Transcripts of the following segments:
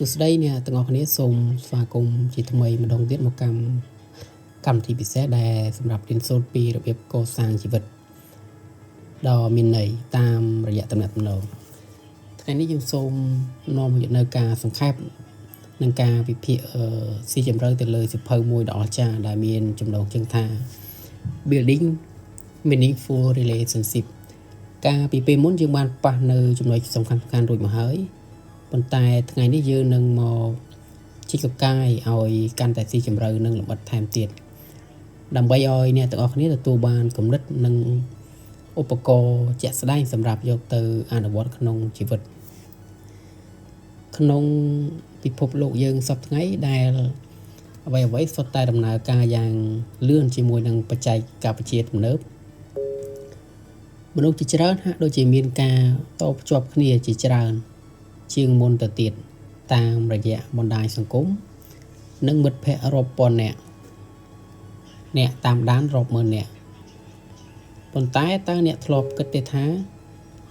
សួស្តីអ្នកទាំងអស់គ្នាសូមស្វាគមន៍ជាថ្មីម្ដងទៀតមកកម្មវិធីពិសេសដែលសម្រាប់រៀនសូត្រពីរបៀបកសាងជីវិតដ៏មានន័យតាមរយៈទំនាក់ទំនងថ្ងៃនេះយើងសូមនាំមកនៅការសង្ខេបនិងការវិភាគស៊ីជម្រៅទៅលើសៀវភៅមួយដ៏អស្ចារ្យដែលមានចំណងជើងថា Building Meaningful Relationship កាលពីពេលមុនយើងបានប៉ះនៅចំណុចសំខាន់ៗរួចមកហើយប៉ុន្តែថ្ងៃនេះយើងនឹងមកជីកកាយឲ្យកាន់តែស៊ីជម្រៅនិងលម្អិតថែមទៀតដើម្បីឲ្យអ្នកទាំងអស់គ្នាទទួលបានគំនិតនិងឧបករណ៍ជាក់ស្ដែងសម្រាប់យកទៅអនុវត្តក្នុងជីវិតក្នុងពិភពលោកយើងសពថ្ងៃដែលអ្វីៗសុទ្ធតែដំណើរការយ៉ាងលឿនជាមួយនឹងបច្ចេកវិទ្យាទំនើបមនុស្សជាច្រើនហាក់ដូចជាមានការតភ្ជាប់គ្នាជាច្រើនជាងមុនទៅទៀតតាមរយៈបណ្ដាញសង្គមនិងមិត្តភ័ក្តិរាប់ពាន់អ្នកតាមដានរាប់ម៉ឺនអ្នកប៉ុន្តែតើអ្នកធ្លាប់គិតទេថា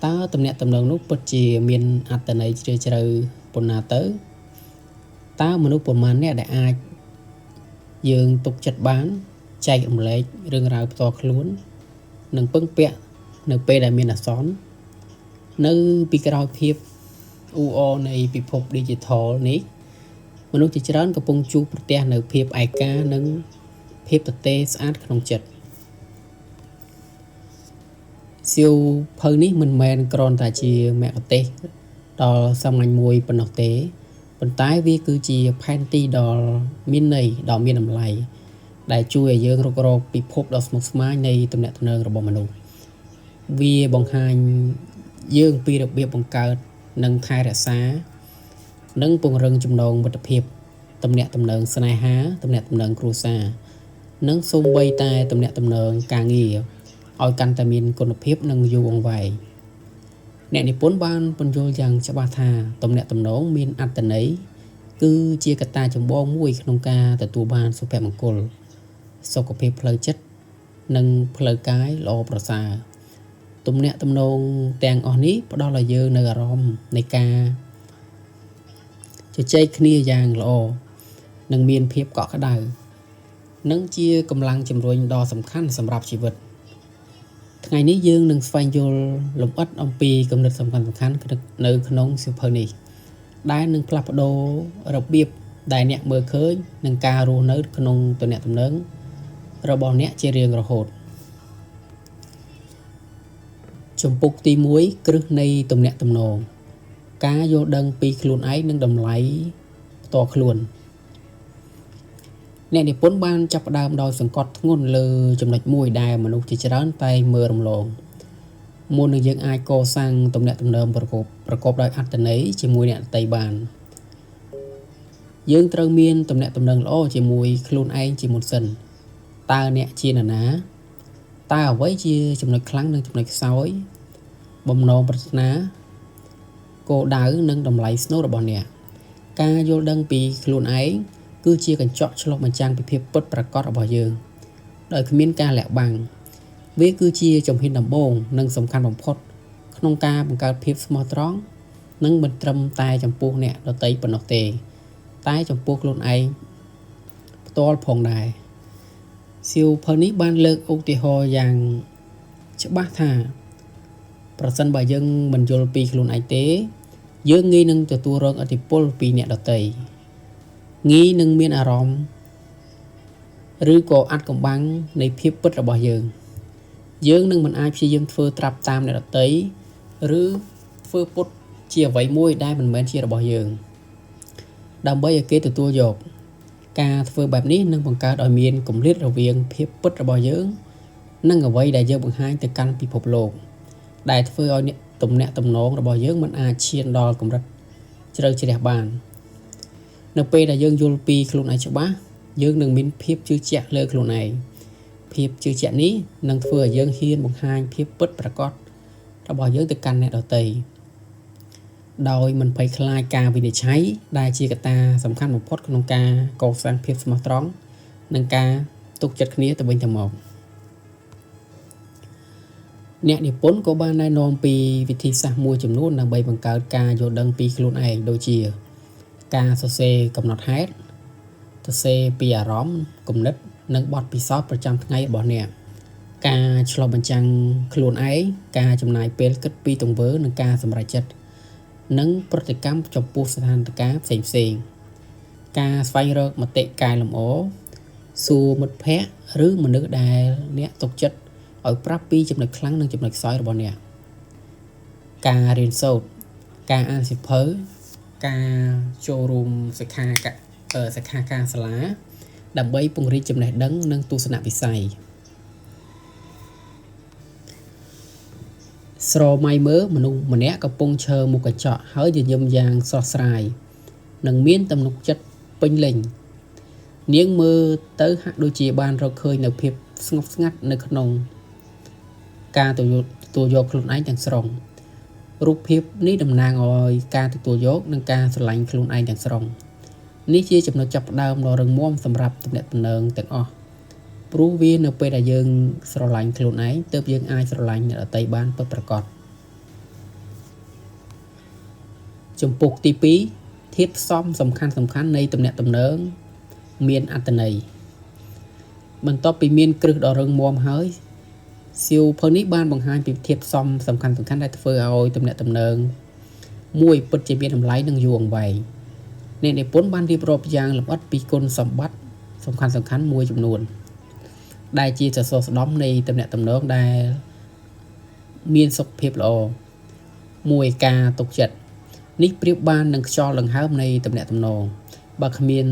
តើទំនាក់ទំនងនោះពិតជាមានអត្ថន័យជ្រាលជ្រៅប៉ុណ្ណាទៅតើមនុស្សប៉ុន្មានអ្នកដែលអាចយើងទុកចិត្តបានចែករំលែករឿងរ៉ាវផ្ទាល់ខ្លួននិងពឹងពាក់នៅពេលដែលមានអាសន្ននៅពីក្រោយភាពអ៊ូអរនៃពិភព Digital នេះមនុស្សជាច្រើនកំពុងជួបប្រទះនៅភាពឯកានិងភាពទទេស្អាតក្នុងចិត្តសៀវភៅនេះមិនមែនគ្រាន់តែជាមគ្គុទ្ទេសក៍ដ៏សាមញ្ញមួយប៉ុណ្ណោះទេប៉ុន្តែវាគឺជាផែនទីដ៏មានន័យដ៏មានតម្លៃដែលជួយឲ្យយើងរុករកពិភពដ៏ស្មុគស្មាញនៃទំនាក់ទំនងរបស់មនុស្សវាបង្ហាញយើងពីរបៀបបង្កើតនិងថែរក្សានិងពង្រឹងចំណងមិត្តភាពទំនាក់ទំនងស្នេហាទំនាក់ទំនងគ្រួសារនិងសូម្បីតែទំនាក់ទំនងការងារឲ្យកាន់តែមានគុណភាពនិងយូរអង្វែងអ្នកនិពន្ធបានពន្យល់យ៉ាងច្បាស់ថាទំនាក់ទំនងមានអត្ថន័យគឺជាកត្តាចម្បងមួយក្នុងការទទួលបានសុភមង្គលសុខភាពផ្លូវចិត្តនិងផ្លូវកាយល្អប្រសើរទំនាក់ទំនងទាំងអស់នេះផ្ដល់ឲ្យយើងនូវអារម្មណ៍នៃការជជែកគ្នាយ៉ាងល្អនិងមានភាពកក់ក្ដៅនិងជាកម្លាំងជំរុញដ៏សំខាន់សម្រាប់ជីវិតថ្ងៃនេះយើងនឹងស្វែងយល់លម្អិតអំពីគំនិតសំខាន់ៗនៅក្នុងសៀវភៅនេះដែលនឹងផ្លាស់ប្ដូររបៀបដែលអ្នកមើលឃើញនឹងការរស់នៅក្នុងទំនាក់ទំនងរបស់អ្នកជារៀងរហូតជំពូកទី1គ្រឹះនៃទំនាក់ទំនងការយល់ដឹងពីខ្លួនឯងនិងតម្លៃផ្ទាល់ខ្លួនអ្នកនិពន្ធបានចាប់ផ្ដើមដោយសង្កត់ធ្ងន់លើចំណុចមួយដែលមនុស្សជាច្រើនតែមើលរំលងមុននឹងយើងអាចកសាងទំនាក់ទំនងប្រកបដោយអត្ថន័យជាមួយអ្នកដទៃបានយើងត្រូវមានទំនាក់ទំនងល្អជាមួយខ្លួនឯងជាមុនសិនតើអ្នកជានរណាតើអ្វីជាចំណុចខ្លាំងនិងចំណុចខ្សោយបំណងប្រាថ្នាគោលដៅនិងតម្លៃស្នូលរបស់អ្នកការយល់ដឹងពីខ្លួនឯងគឺជាកញ្ចក់ឆ្លុះបញ្ចាំងពីភាពពិតប្រាកដរបស់យើងដោយគ្មានការលាក់បាំងវាគឺជាជំហានដំបូងនិងសំខាន់បំផុតក្នុងការបង្កើតភាពស្មោះត្រង់និងមិនត្រឹមតែចំពោះអ្នកដទៃប៉ុណ្ណោះទេតែចំពោះខ្លួនឯងផ្ទាល់ផងដែរសៀវភៅនេះបានលើកឧទាហរណ៍យ៉ាងច្បាស់ថាប្រសិនបើយើងមិនយល់ពីខ្លួនឯងទេយើងងាយនឹងទទួលរងឥទ្ធិពលពីអ្នកដទៃងាយនឹងមានអារម្មណ៍ឬក៏អាត់កំបាំងនៃភាពពិតរបស់យើងនឹងមិនអាចព្យាយាមធ្វើត្រាប់តាមអ្នកដទៃឬធ្វើពុតជាអ្វីមួយដែលមិនមែនជារបស់យើងដើម្បីឲ្យគេទទួលយកការធ្វើបែបនេះនឹងបង្កើតឲ្យមានគម្លាតរវាងភាពពិតរបស់យើងនិងអ្វីដែលយើងបង្ហាញទៅកាន់ពិភពលោកដែលធ្វើឲ្យទំនាក់ទំនងរបស់យើងមិនអាចឈានដល់កម្រិតជ្រៅជ្រះបាននៅពេលដែលយើងយល់ពីខ្លួនឯងច្បាស់យើងនឹងមានភាពជឿជាក់លើខ្លួនឯងភាពជឿជាក់នេះនឹងធ្វើឲ្យយើងហ៊ានបង្ហាញភាពពិតប្រាកដរបស់យើងទៅកាន់អ្នកដទៃដោយមិនភ័យខ្លាចការវិនិច្ឆ័យដែលជាកត្តាសំខាន់បំផុតក្នុងការកសាងភាពស្មោះត្រង់និងការទុកចិត្តគ្នាទៅវិញទៅមកអ្នកនិពន្ធក៏បានណែនាំពីវិធីសាស្ត្រមួយចំនួនដើម្បីបង្កើតការយល់ដឹងពីខ្លួនឯងដូចជា ការសរសេរកំណត់ហេតុសរសេរពីអារម្មណ៍គំនិតនិងបទពិសោធន៍ប្រចាំថ្ងៃរបស់អ្នកការឆ្លុះបញ្ចាំងខ្លួនឯងការចំណាយពេលគិតពីទង្វើនិងការសម្រេចចិត្តនិងប្រតិកម្មចំពោះស្ថានភាពផ្សេងៗការស្វែងរកមតិកែលម្អសួរមិត្តភ័ក្តិឬមនុស្សដែលអ្នកទុកចិត្តឲ្យប្រាប់ពីចំណុចខ្លាំងនិងចំណុចខ្សោយរបស់អ្នកការរៀនសូត្រការអានសៀវភៅការចូលរួមសិក្ខាការសាលាដើម្បីពង្រីកចំណេះដឹងនិងទស្សនវិស័យស្រមៃមើលមនុស្សម្នាក់កំពុងឈរមុខកញ្ចក់ហើយញញឹមយ៉ាងស្រស់ស្រាយនិងមានទំនុកចិត្តពេញលេញនាងមើលទៅហាក់ដូចជាបានរកឃើញនូវភាពស្ងប់ស្ងាត់នៅក្នុងការទទួលយកខ្លួនឯងទាំងស្រុងរូបភាពនេះតំណាងឲ្យការទទួលយកនិងការស្រឡាញ់ខ្លួនឯងទាំងស្រុងនេះជាចំណុចចាប់ផ្ដើមដ៏រឹងមាំសម្រាប់ទំនាក់ទំនងទាំងអស់ព្រោះវានៅពេលដែលយើងស្រឡាញ់ខ្លួនឯងទើបយើងអាចស្រឡាញ់អ្នកដទៃបានពិតប្រាកដចំពោះទី2ធាតុផ្សំសំខាន់នៃទំនាក់ទំនងមានអត្ថន័យបន្ទាប់ពីមានគ្រឹះដ៏រឹងមាំហើយសៀវភៅនេះបានបង្ហាញពីធាតុផ្សំសំខាន់ដែលធ្វើឲ្យទំនាក់ទំនងមួយពិតជាមានតម្លៃនិងយូរអង្វែងអ្នកនិពន្ធបានរៀបរាប់យ៉ាងលម្អិតពីគុណសម្បត្តិសំខាន់មួយចំនួនដែលជាសសរស្តម្ភនៃទំនាក់ទំនងដែលមានសុខភាពល្អមួយការទុកចិត្តនេះប្រៀបបាននឹងខ្យល់ដង្ហើមនៃទំនាក់ទំនងបើគ្មាន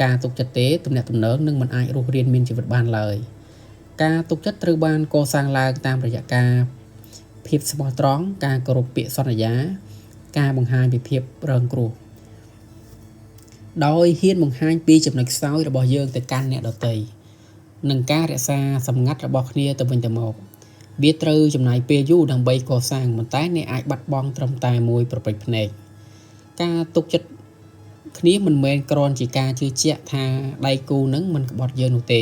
ការទុកចិត្តទេទំនាក់ទំនងនឹងមិនអាចរស់រានមានជីវិតបានឡើយការទុកចិត្តត្រូវបានកសាងឡើងតាមរយៈការភាពស្មោះត្រង់ការគោរពពាក្យសន្យាការបង្ហាញពីភាពរងគ្រោះដោយហ៊ានបង្ហាញពីចំណុចខ្សោយរបស់យើងទៅកាន់អ្នកដទៃនិងការរក្សាសម្ងាត់របស់គ្នាទៅវិញទៅមកវាត្រូវចំណាយពេលយូរដើម្បីកសាងប៉ុន្តែអ្នកអាចបាត់បង់ត្រឹមតែមួយប្រពេចភ្នែកការទុកចិត្តគ្នាមិនមែនគ្រាន់ជាការជឿជាក់ថាដៃគូនឹងមិនក្បត់យើងនោះទេ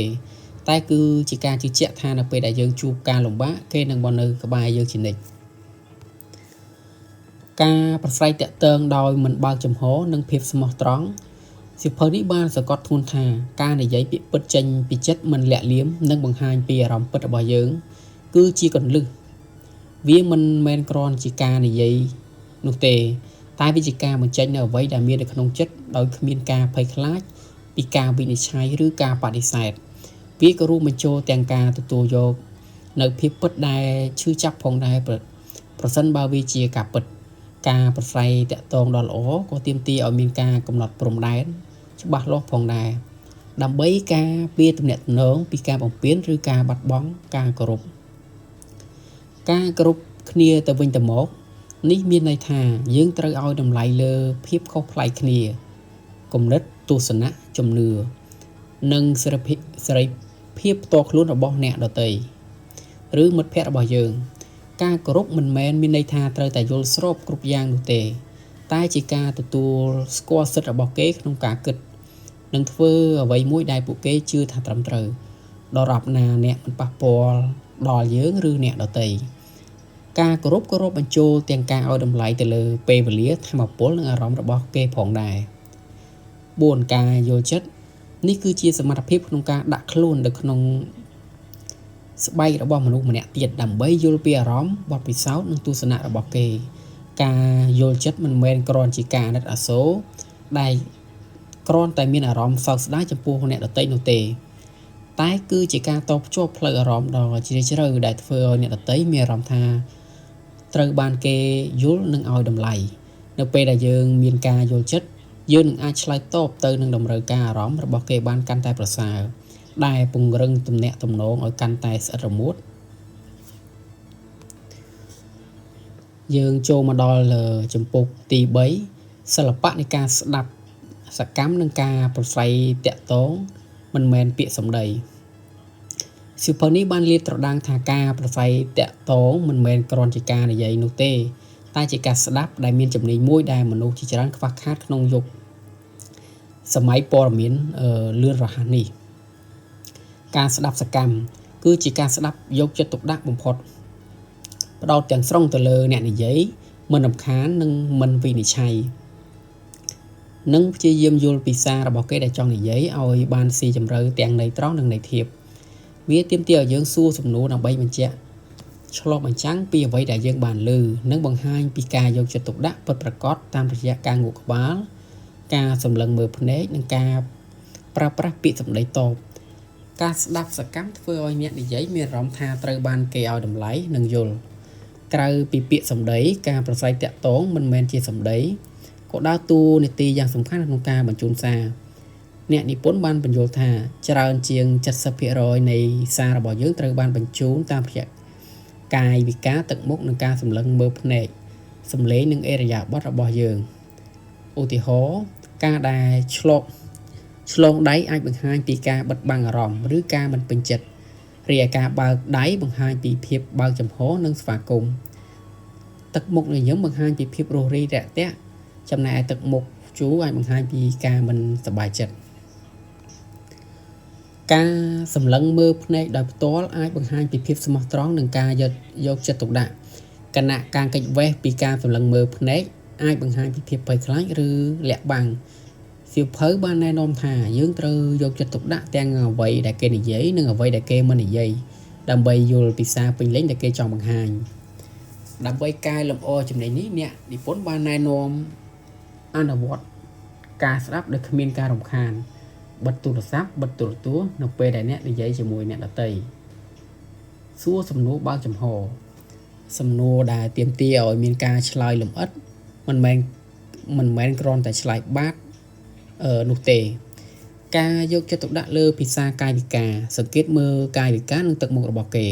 តែគឺជាការជឿជាក់ថានៅពេលដែលយើងជួបការលំបាកគេនឹងមកនៅក្បែរយើងជានិច្ចការប្រស្រ័យតាក់ទងដោយមិនបើកចំហនិងភាពស្មោះត្រង់សៀវភៅនេះបានសង្កត់ធ្ងន់ថាការនិយាយពាក្យពិតចេញពីចិត្តមិនលាក់លៀមនិងបង្ហាញពីអារម្មណ៍ពិតរបស់យើងគឺជាគន្លឹះវាមិនមែនគ្រាន់ជាការនិយាយនោះទេតែវាជាការបញ្ចេញនូវអ្វីដែលមាននៅក្នុងចិត្តដោយគ្មានការភ័យខ្លាចពីការវិនិច្ឆ័យឬការបដិសេធវាក៏រួមបញ្ចូលទាំងការទទួលយកនៅភាពពិតដែលឈឺចាប់ផងដែរប្រសិនបើវាជាការពិតការប្រស្រ័យតាក់ទងដ៏ល្អក៏ទាមទារឲ្យមានការកំណត់ព្រំដែនច្បាស់លាស់ផងដែរដើម្បីការពារទំនាក់ទំនងពីការបំពានឬការបាត់បង់ការគោរពគ្នាទៅវិញទៅមកនេះមានន័យថាយើងត្រូវឲ្យតម្លៃលើភាពខុសប្លែកគ្នាគំនិតទស្សនៈជំនឿនិងសេរីភាពផ្ទាល់ខ្លួនរបស់អ្នកដទៃឬមិត្តភ័ក្តិរបស់យើងការគោរពមិនមែនមានន័យថាត្រូវតែយល់ស្របគ្រប់យ៉ាងនោះទេតែជាការទទួលស្គាល់សិទ្ធិរបស់គេក្នុងការគិតនិងធ្វើអ្វីមួយដែលពួកគេជឿថាត្រឹមត្រូវដរាបណាអ្នកមិនប៉ះពាល់ដល់យើងឬអ្នកដទៃការគោរពបញ្ចូលទាំងការឲ្យតម្លៃទៅលើពេលវេលាធម៌ពលនិងអារម្មណ៍របស់គេផងដែរ4ការយល់ចិត្តនេះគឺជាសមត្ថភាពក្នុងការដាក់ខ្លួននៅក្នុងស្បែករបស់មនុស្សម្នាក់ទៀតដើម្បីយល់ពីអារម្មណ៍បទពិសោធន៍និងទស្សនៈរបស់គេការយល់ចិត្តមិនមែនគ្រាន់ជាការអាណិតអាសូរដែលគ្រាន់តែមានអារម្មណ៍សោកស្ដាយចំពោះអ្នកដទៃនោះទេតែគឺជាការតភ្ជាប់ផ្លូវអារម្មណ៍ដ៏ជ្រាលជ្រៅដែលធ្វើឲ្យអ្នកដទៃមានអារម្មណ៍ថាត្រូវបានគេយល់និងឲ្យតម្លៃនៅពេលដែលយើងមានការយល់ចិត្តយើងនឹងអាចឆ្លើយតបទៅនឹងតម្រូវការអារម្មណ៍របស់គេបានកាន់តែប្រសើរដែលពង្រឹងទំនាក់ទំនងឲ្យកាន់តែស្អិតរមួតយើងចូលមកដល់ជំពូកទី3សិល្បៈនៃការស្ដាប់សកម្មនិងការប្រស្រ័យតាក់ទងមិនមែនពាក្យសម្ដីសៀវភៅនេះបានលាតត្រដាងថាការប្រស្រ័យតាក់ទងមិនមែនគ្រាន់ជាការនិយាយនោះទេតែជាការស្ដាប់ដែលមានចំណេញមួយដែលមនុស្សជាច្រើនខ្វះខាតក្នុងយុគសម័យព័ត៌មានលឿនរហ័សនេះការស្ដាប់សកម្មគឺជាការស្ដាប់យកចិត្តទុកដាក់បំផុតផ្ដោតទាំងស្រុងទៅលើអ្នកនិយាយមិនរំខាននិងមិនវិនិច្ឆ័យ និងព្យាយាមយល់ពីសាររបស់គេដែលចង់និយាយឲ្យបានស៊ីជម្រៅទាំងន័យត្រង់និងន័យធៀបវាទាមទារឲ្យយើងសួរសំណួរដើម្បីបញ្ជាក់ឆ្លុះបញ្ចាំងពីអ្វីដែលយើងបានឮនិងបង្ហាញពីការយកចិត្តទុកដាក់ពិតប្រាកដតាមរយៈការងក់ក្បាលការសម្លឹងមើលភ្នែកនិងការប្រើប្រាស់ពាក្យសម្ដីតបការស្ដាប់សកម្មធ្វើឲ្យអ្នកនិយាយមានអារម្មណ៍ថាត្រូវបានគេឲ្យតម្លៃនិងយល់ក្រៅពីពាក្យសម្ដីការប្រស្រ័យទាក់ទងមិនមែនជាសម្ដីក៏ដើរតួនាទីយ៉ាងសំខាន់ក្នុងការបញ្ជូនសារអ្នកនិពន្ធបានបញ្យល់ថាច្រើនជាង 70% នៃសាររបស់យើងត្រូវបានបញ្ជូនតាមរយៈកាយវិការទឹកមុខនិងការសម្លឹងមើលភ្នែកសម្លេងនិងឥរិយាបថរបស់យើងឧទាហរណ៍ការដែលឆ្លងដៃអាចបង្ហាញពីការបិទបាំងអារម្មណ៍ឬការមិនពេញចិត្តរីឯការបើកដៃបង្ហាញពីភាពបើកចំហនិងស្វាគមន៍ទឹកមុខញញឹមបង្ហាញពីភាពរួសរាយរាក់ទាក់ចំណែកឯទឹកមុខជូរអាចបង្ហាញពីការមិនសប្បាយចិត្តការសម្លឹងមើលភ្នែកដោយផ្ទាល់អាចបង្ហាញពីភាពស្មោះត្រង់និងការយកចិត្តទុកដាក់ខណៈការគេចវេះពីការសម្លឹងមើលភ្នែកអាចបង្ហាញពីភាពភ័យខ្លាចឬលាក់បាំងសៀវភៅបានណែនាំថាយើងត្រូវយកចិត្តទុកដាក់ទាំងអ្វីដែលគេនិយាយនិងអ្វីដែលគេមិននិយាយដើម្បីយល់ពីសារពេញលេញដែលគេចង់បង្ហាញដើម្បីកែលម្អចំណេញនេះអ្នកនិពន្ធបានណែនាំអនុវត្តការស្ដាប់ដោយគ្មានការរំខានបិទទូរស័ព្ទបិទទូរទស្សន៍នៅពេលដែលអ្នកនិយាយជាមួយអ្នកដទៃសួរសំណួរបើកចំហសំណួរដែលទាមទារឲ្យមានការឆ្លើយលម្អិតមិនមែនគ្រាន់តែឆ្លើយបាតនោះទេការយកចិត្តទុកដាក់លើភាសាកាយវិការសង្កេតមើលកាយវិការនិងទឹកមុខរបស់គេ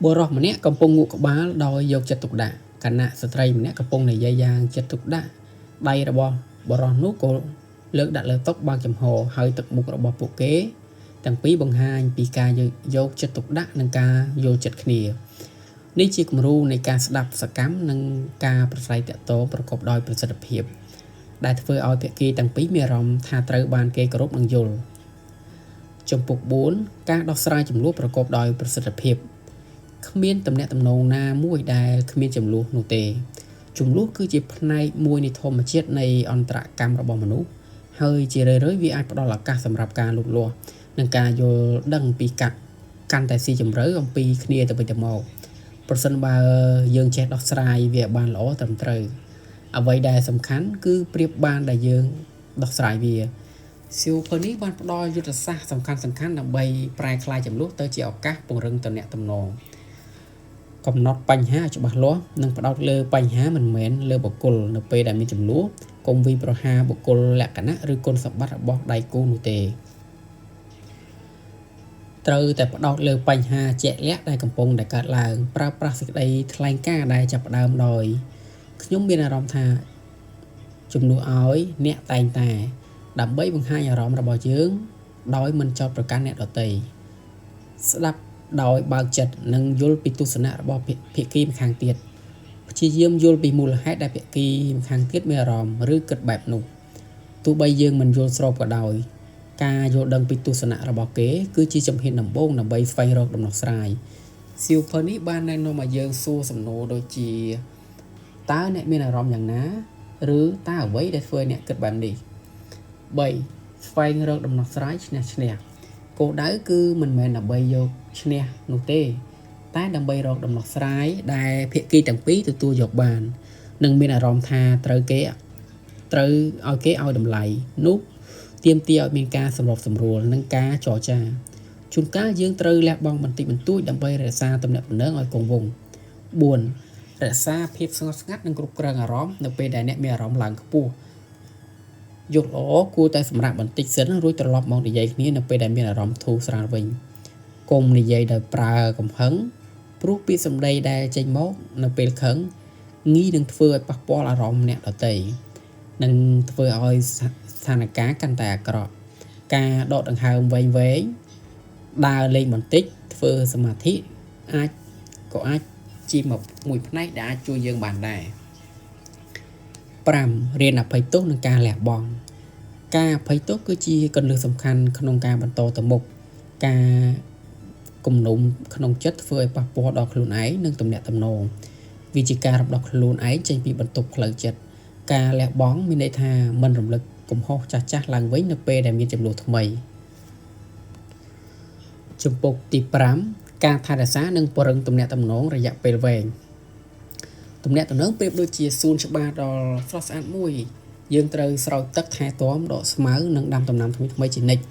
បុរសម្នាក់កំពុងងក់ក្បាលដោយយកចិត្តទុកដាក់ខណៈស្ត្រីម្នាក់កំពុងនិយាយយ៉ាងចិត្តទុកដាក់ដៃរបស់បុរសនោះក៏លើកដាក់លើតុបើកចំហហើយទឹកមុខរបស់ពួកគេទាំងពីរបង្ហាញពីការយកចិត្តទុកដាក់និងការយល់ចិត្តគ្នានេះជាគំរូនៃការស្ដាប់សកម្មនិងការប្រស្រ័យទាក់ទងប្រកបដោយប្រសិទ្ធភាពដែលធ្វើឲ្យភាគីទាំងពីរមានអារម្មណ៍ថាត្រូវបានគេគោរពនិងយល់ចំពុក4ការដោះស្រាយជម្លោះប្រកបដោយប្រសិទ្ធភាពគ្មានទំនាក់ទំនងណាមួយដែលគ្មានជម្លោះនោះទេជម្លោះគឺជាផ្នែកមួយនៃធម្មជាតិនៃអន្តរកម្មរបស់មនុស្សហើយជារឿយៗវាអាចផ្ដល់ឱកាសសម្រាប់ការលូតលាស់និងការយល់ដឹងពីកាន់តែស៊ីជម្រៅអំពីគ្នាទៅវិញទៅមកប្រសិនបើយើងចេះដោះស្រាយវាបានល្អត្រឹមត្រូវអ្វីដែលសំខាន់គឺប្រៀបបានដែលយើងដោះស្រាយវាសៀវភៅនេះបានផ្ដល់យុទ្ធសាស្ត្រសំខាន់ដើម្បីប្រែក្លាយជម្លោះទៅជាឱកាសពង្រឹងទំនាក់ទំនងកំណត់បញ្ហាច្បាស់លាស់និងផ្ដោតលើបញ្ហាមិនមែនលើបុគ្គលនៅពេលដែលមានជម្លោះកុំវិប្រហាបុគ្គលលក្ខណៈឬគុណសម្បត្តិរបស់ដៃគូនោះទេត្រូវតែផ្ដោតលើបញ្ហាជាក់លាក់ដែលកំពុងតែកើតឡើងប្រើប្រាស់សេចក្តីថ្លែងការណ៍ដែលចាប់ផ្ដើមដោយខ្ញុំមានអារម្មណ៍ថាជំនួសឲ្យអ្នកតែងតែដើម្បីបង្ហាញអារម្មណ៍របស់យើងដោយមិនចោទប្រកាន់អ្នកដទៃស្ដាប់ដោយបើកចិត្តនិងយល់ពីទស្សនៈរបស់ភាគីម្ខាងទៀតព្យាយាមយល់ពីមូលហេតុដែលភាគីម្ខាងទៀតមានអារម្មណ៍ឬគិតបែបនោះទោះបីយើងមិនយល់ស្របក៏ដោយការយល់ដឹងពីទស្សនៈរបស់គេគឺជាជំហានដំបូងដើម្បីស្វែងរកដំណោះស្រាយសៀវភៅនេះបានណែនាំឲ្យយើងសួរសំណួរដូចជាតើអ្នកមានអារម្មណ៍យ៉ាងណាឬតើអ្វីដែលធ្វើឲ្យអ្នកគិតបែបនេះ3ស្វែងរកដំណោះស្រាយឈ្នះគោលដៅគឺមិនមែនដើម្បីយកឈ្នះនោះទេតែដើម្បីរកដំណោះស្រាយដែលភាគីទាំងពីរទទួលយកបាននិងមានអារម្មណ៍ថាត្រូវឲ្យគេឲ្យតម្លៃនោះទាមទារឲ្យមានការសម្របសម្រួលនិងការចរចាជួនកាលយើងត្រូវលះបង់បន្តិចបន្តួចដើម្បីរក្សាទំនាក់ទំនងឲ្យគង់វង្ស4រក្សាភាពស្ងប់ស្ងាត់និងគ្រប់គ្រងអារម្មណ៍នៅពេលដែលអ្នកមានអារម្មណ៍ឡើងខ្ពស់យប់ល្អគួរតែសម្រាប់បន្តិចសិនរួចត្រឡប់មកនិយាយគ្នានៅពេលដែលមានអារម្មណ៍ធូរស្រាលវិញកុំនិយាយដោយប្រើកំហឹងព្រោះពាក្យសម្ដីដែលចេញមកនៅពេលខឹងងាយនឹងធ្វើឲ្យប៉ះពាល់អារម្មណ៍អ្នកដទៃនិងធ្វើឲ្យស្ថានភាពកាន់តែអាក្រក់ការដកដង្ហើមវែងដើរលេងបន្តិចធ្វើសមាធិអាចជាមួយផ្នែកដែលអាចជួយយើងបានដែរ5រៀនអភ័យទោសនិងការលះបង់ការអភ័យទោសគឺជាគន្លឹះសំខាន់ក្នុងការបន្តទៅមុខការគំនុំក្នុងចិត្តធ្វើឲ្យប៉ះពាល់ដល់ខ្លួនឯងនិងទំនាក់ទំនងវាជាការរំដោះខ្លួនឯងចេញពីបន្ទុកផ្លូវចិត្ត ការលះបង់មានន័យថាមិនរំលឹកកំហុសចាស់ឡើងវិញនៅពេលដែលមានចំនួនថ្មីជំពូកទី5ការថែរក្សានិងពង្រឹងទំនាក់ទំនងរយៈពេលវែងទំនាក់ទំនងប្រៀបដូចជាសួនច្បារដ៏ស្រស់ស្អាតមួយយើងត្រូវស្រោចទឹកថែទាំដកស្មៅនិងដាំដំណាំថ្មីៗជានិច្ច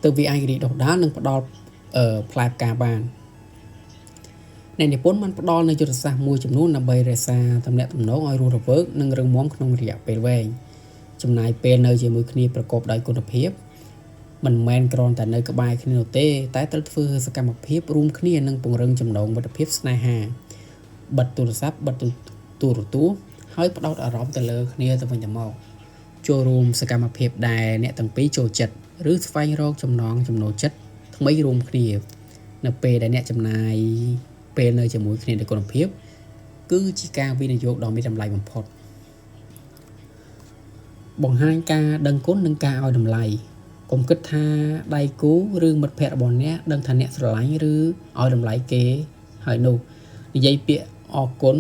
ទើបវាអាចរីកដុះដាលនិងផ្ដល់ផ្លែផ្កាបានអ្នកនិពន្ធបានផ្ដល់នូវយុទ្ធសាស្ត្រមួយចំនួនដើម្បីរក្សាទំនាក់ទំនងឲ្យរស់រវើកនិងរឹងមាំក្នុងរយៈពេលវែងចំណាយពេលនៅជាមួយគ្នាប្រកបដោយគុណភាពមិនមែនគ្រាន់តែនៅក្បែរគ្នានោះទេតែត្រូវធ្វើសកម្មភាពរួមគ្នានិងពង្រឹងចំណងមិត្តភាពស្នេហាបិទទូរស័ព្ទបិទទូរទស្សន៍ហើយផ្ដោតអារម្មណ៍ទៅលើគ្នាទៅវិញទៅមកចូលរួមសកម្មភាពដែលអ្នកទាំងពីរចូលចិត្តឬស្វែងរកចំណូលចិត្តថ្មីរួមគ្នានៅពេលដែលអ្នកចំណាយពេលនៅជាមួយគ្នាដោយគុណភាពគឺជាការវិនិយោគដ៏មានតម្លៃបំផុតបង្ហាញការដឹងគុណនិងការឲ្យតម្លៃកុំគិតថាដៃគូឬមិត្តភ័ក្តិរបស់អ្នកដឹងថាអ្នកស្រឡាញ់ឬឲ្យតម្លៃគេហើយនោះនិយាយពាក្យអរគុណ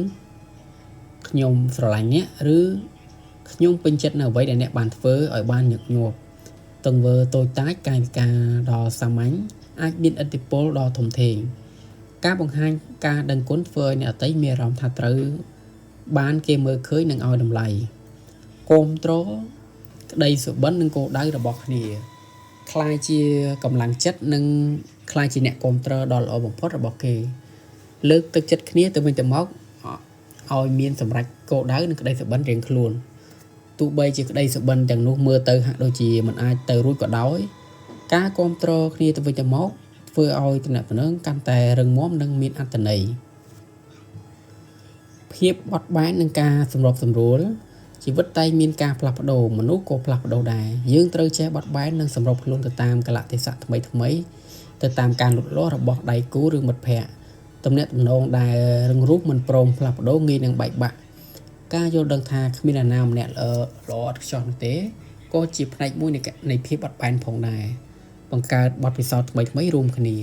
ខ្ញុំស្រឡាញ់អ្នកឬខ្ញុំពេញចិត្តនៅអ្វីដែលអ្នកបានធ្វើឲ្យបានញឹកញាប់ទង្វើតូចតាចកាយវិការដ៏សាមញ្ញអាចមានឥទ្ធិពលដ៏ធំធេងការបង្ហាញការដឹងគុណធ្វើឲ្យអ្នកដទៃមានអារម្មណ៍ថាត្រូវបានគេមើលឃើញនិងឲ្យតម្លៃគាំទ្រក្តីសុបិននិងគោលដៅរបស់គ្នាខ្លាយជាកម្លាំងចិត្តនិងខ្លាយជាអ្នកគាំទ្រដ៏ល្អបំផុតរបស់គេលើកទឹកចិត្តគ្នាទៅវិញទៅមកឲ្យមានសម្រេចគោលដៅនិងក្តីសុបិនរៀងខ្លួនទោះបីជាក្តីសុបិនទាំងនោះមើលទៅហាក់ដូចជាមិនអាចទៅរួចក៏ដោយការគាំទ្រគ្នាទៅវិញទៅមកធ្វើឲ្យទំនាក់ទំនងកាន់តែរឹងមាំនិងមានអត្ថន័យភាពបត់បែននិងការសម្របសម្រួលជីវិតតែមានការផ្លាស់ប្ដូរមនុស្សក៏ផ្លាស់ប្ដូរដែរយើងត្រូវចេះបត់បែននិងសម្របខ្លួនទៅតាមកលៈទេសៈថ្មីទៅតាមការលូតលាស់របស់ដៃគូឬមិត្តភ័ក្តិទំនាក់ទំនងដែលរឹងរូសមិនព្រមផ្លាស់ប្ដូរងាយនឹងបែកបាក់ការយល់ដឹងថាគ្មានអ្នកណាម្នាក់ល្អឥតខ្ចោះនោះទេក៏ជាផ្នែកមួយនៃភាពបត់បែនផងដែរបង្កើតបទពិសោធន៍ថ្មីរួមគ្នា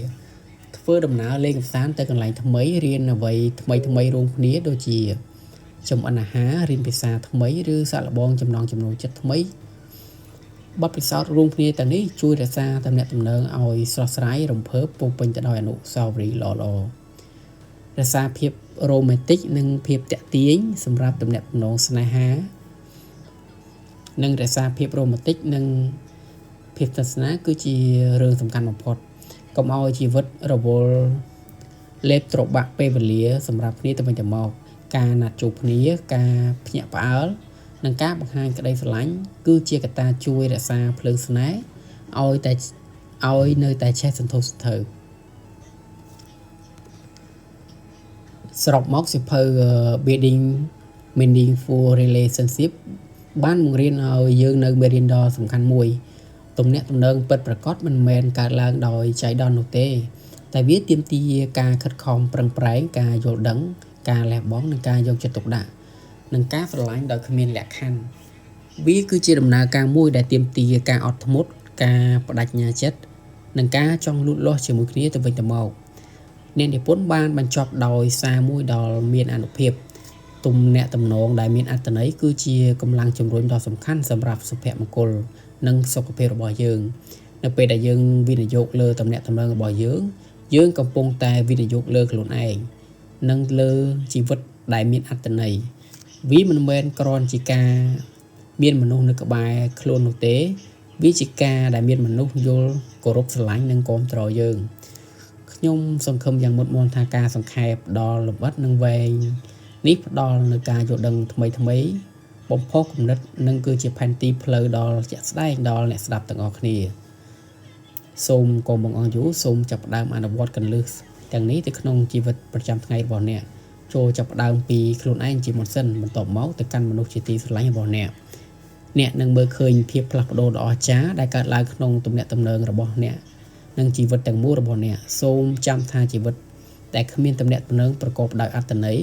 ធ្វើដំណើរលេងកម្សាន្តទៅកន្លែងថ្មីរៀនអ្វីថ្មីរួមគ្នាដូចជាចម្អិនអាហាររៀនភាសាថ្មីឬសាកល្បងចំណង់ចំណូលចិត្តថ្មីបទពិសោធន៍រួមគ្នាទាំងនេះជួយរក្សាទំនាក់ទំនងឲ្យស្រស់ស្រាយរំភើបពោពេញទៅដោយអនុស្សាវរីយ៍ល្អៗរក្សាភាពរ៉ូមែនទិកនិងភាពទាក់ទាញសម្រាប់ទំនាក់ទំនងស្នេហានិងរក្សាភាពរ៉ូមែនទិកនិងភាពស្និទ្ធស្នាលគឺជារឿងសំខាន់បំផុតកុំឲ្យជីវិតរវល់លេបត្របាក់ពេលវេលាសម្រាប់គ្នាទៅវិញទៅមកការណាត់ជួបគ្នាការភ្ញាក់ផ្អើលនិងការបង្ហាញក្តីស្រឡាញ់គឺជាកត្តាជួយរក្សាភ្លើងស្នេហ៍ឲ្យនៅតែឆេះសន្ធោសន្ធៅសរុបមកសៀវភៅ Building Meaningful Relationship បានបង្រៀនឲ្យយើងនៅមេរៀនដ៏សំខាន់មួយទំនាក់ទំនងពិតប្រាកដមិនមែនកើតឡើងដោយចៃដន្យនោះទេតែវាទាមទារការខិតខំប្រឹងប្រែងការយល់ដឹងការលះបង់និងការយកចិត្តទុកដាក់និងការស្រឡាញ់ដោយគ្មានលក្ខខណ្ឌវាគឺជាដំណើរការមួយដែលទាមទារការអត់ធ្មត់ការបដិញ្ញាចិត្តនិងការចង់លូតលាស់ជាមួយគ្នាទៅវិញទៅមកអ្នកនិពន្ធបានបញ្ចប់ដោយសារមួយដ៏មានអានុភាពទំនាក់ទំនងដែលមានអត្ថន័យគឺជាកម្លាំងជំរុញដ៏សំខាន់សម្រាប់សុភមង្គលនិងសុខភាពរបស់យើងនៅពេលដែលយើងវិនិយោគលើទំនាក់ទំនងរបស់យើងកំពុងតែវិនិយោគលើខ្លួនឯងនិងលើជីវិតដែលមានអត្ថន័យវាមិនមែនគ្រាន់ជាការមានមនុស្សនៅក្បែរខ្លួននោះទេវាជាការដែលមានមនុស្សយល់គោរពស្រឡាញ់និងគាំទ្រយើងខ្ញុំសង្ឃឹមយ៉ាងមុតមមថាការសង្ខេបដល់លម្អិតនិងវែងនេះផ្ដល់នូវការយល់ដឹងថ្មីបំផុសគំនិតនិងគឺជាផែនទីផ្លូវដល់ជាក់ស្ដែងដល់អ្នកស្ដាប់ទាំងអស់គ្នាសូមកុំបង្អង់យូរសូមចាប់ផ្ដើមអនុវត្តគន្លឹះទាំងនេះទៅក្នុងជីវិតប្រចាំថ្ងៃរបស់អ្នកចូលចាប់ផ្ដើមពីខ្លួនឯងជាមុនសិនបន្ទាប់មកទៅកាន់មនុស្សជាទីស្រឡាញ់របស់អ្នកនឹងមើលឃើញភាពផ្លាស់ប្ដូរដ៏អស្ចារ្យដែលកើតឡើងក្នុងទំនាក់ទំនងរបស់អ្នកនិងជីវិតទាំងមូលរបស់អ្នកសូមចាំថាជីវិតដែលគ្មានទំនាក់ទំនងប្រកបដោយអត្ថន័យ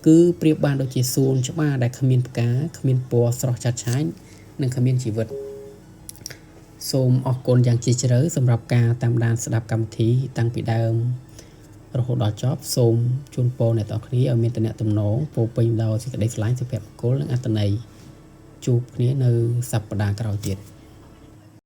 គឺប្រៀបបានដូចជាសួនច្បារដែលគ្មានផ្កាគ្មានពណ៌ស្រស់ឆើតឆាយនិងគ្មានជីវិតសូមអរគុណយ៉ាងជ្រាលជ្រៅសម្រាប់ការតាមដានស្ដាប់កម្មវិធីតាំងពីដើម រហូតដល់ចប់សូមជូនពរអ្នកទាំងអស់គ្នាឲ្យមានតំណែងទំនងពោពេញដោយសេចក្តីស្រឡាញ់សុភមង្គលនិងអត្ថន័យជួបគ្នានៅសប្តាហ៍ក្រោយទៀត